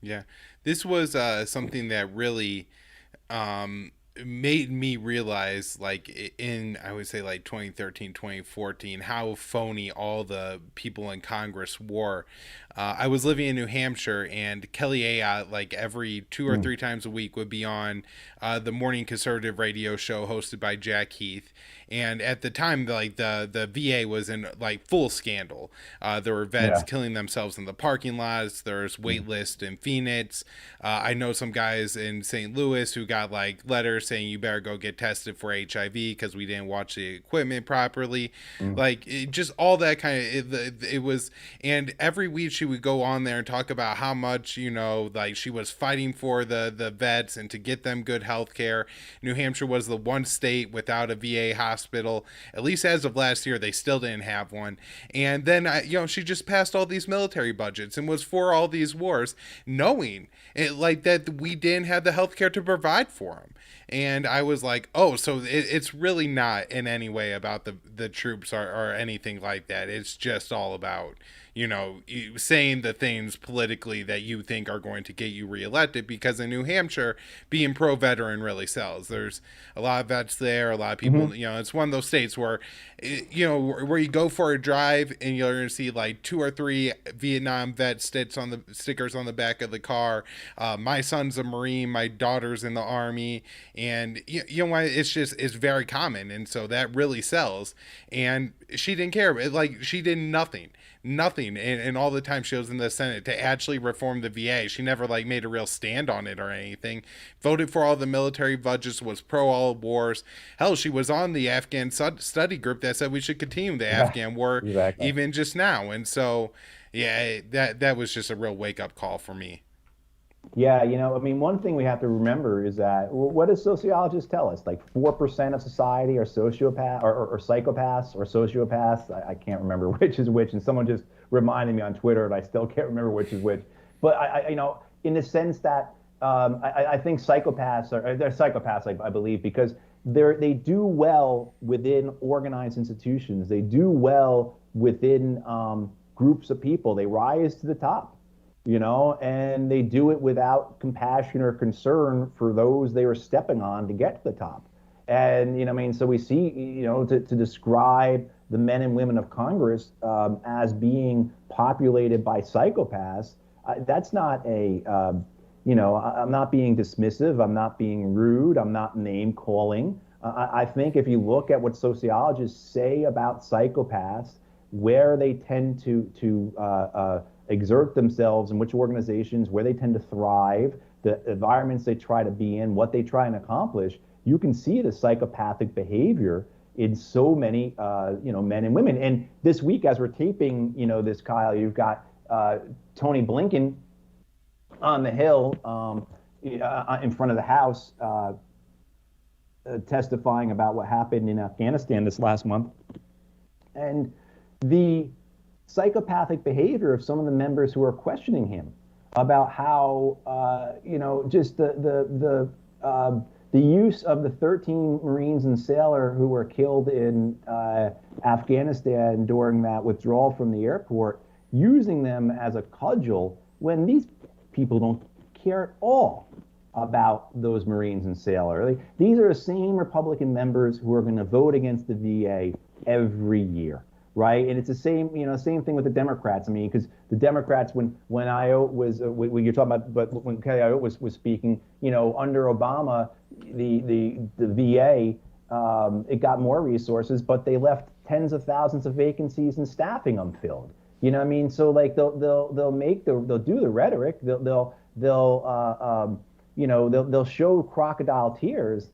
Yeah. This was something that really um, made me realize, like, in, I would say, like 2013, 2014, how phony all the people in Congress were. I was living in New Hampshire, and Kelly Ayotte, like every two or Mm. three times a week, would be on the morning conservative radio show hosted by Jack Heath. And at the time, like the VA was in like full scandal. There were vets Yeah. killing themselves in the parking lots. There's wait Mm. lists in Phoenix. I know some guys in St. Louis who got like letters saying you better go get tested for HIV because we didn't watch the equipment properly. Mm. Like just all that kind of it was. And every week she would go on there and talk about how much, like she was fighting for the vets and to get them good health care. New Hampshire was the one state without a VA hospital. At least as of last year, they still didn't have one. And then she just passed all these military budgets and was for all these wars, knowing like that we didn't have the health care to provide for them. And I was like, oh, so it's really not in any way about the troops or anything like that. It's just all about, saying the things politically that you think are going to get you reelected. Because in New Hampshire, being pro veteran really sells. There's a lot of vets there, a lot of people. Hmm. It's one of those states where, where you go for a drive and you're going to see like two or three Vietnam vet stickers on the back of the car. My son's a Marine, my daughter's in the Army, and you know what? It's very common, and so that really sells. And she didn't care. Like she did nothing and all the time she was in the Senate to actually reform the VA. She never like made a real stand on it or anything. Voted for all the military budgets, was pro all wars. Hell, she was on the Afghan study group that said we should continue the Yeah. Afghan war Exactly. even just now. And so yeah, that was just a real wake up call for me. Yeah, I mean, one thing we have to remember is that what do sociologists tell us? Like 4% of society are sociopath or psychopaths or sociopaths. I can't remember which is which, and someone just reminded me on Twitter, and I still can't remember which is which. But in the sense that I think psychopaths they're psychopaths, I believe, because they do well within organized institutions. They do well within groups of people. They rise to the top, and they do it without compassion or concern for those they are stepping on to get to the top. And, I mean, so we see, to describe the men and women of Congress as being populated by psychopaths, that's not I'm not being dismissive. I'm not being rude. I'm not name calling. I think if you look at what sociologists say about psychopaths, where they tend to exert themselves, in which organizations, where they tend to thrive, the environments they try to be in, what they try and accomplish, you can see the psychopathic behavior in so many, men and women. And this week, as we're taping, this, Kyle, you've got Tony Blinken on the Hill in front of the House testifying about what happened in Afghanistan this last month. And the psychopathic behavior of some of the members who are questioning him about how just the use of the 13 Marines and sailor who were killed in Afghanistan during that withdrawal from the airport, using them as a cudgel when these people don't care at all about those Marines and sailor. These are the same Republican members who are going to vote against the VA every year, right? And it's the same thing with the Democrats. I mean, because the Democrats, when Ayotte was, when you're talking about, but when Kelly Ayotte was speaking, under Obama, the VA, it got more resources, but they left tens of thousands of vacancies and staffing unfilled. You know what I mean? So like they'll do the rhetoric, they'll show crocodile tears,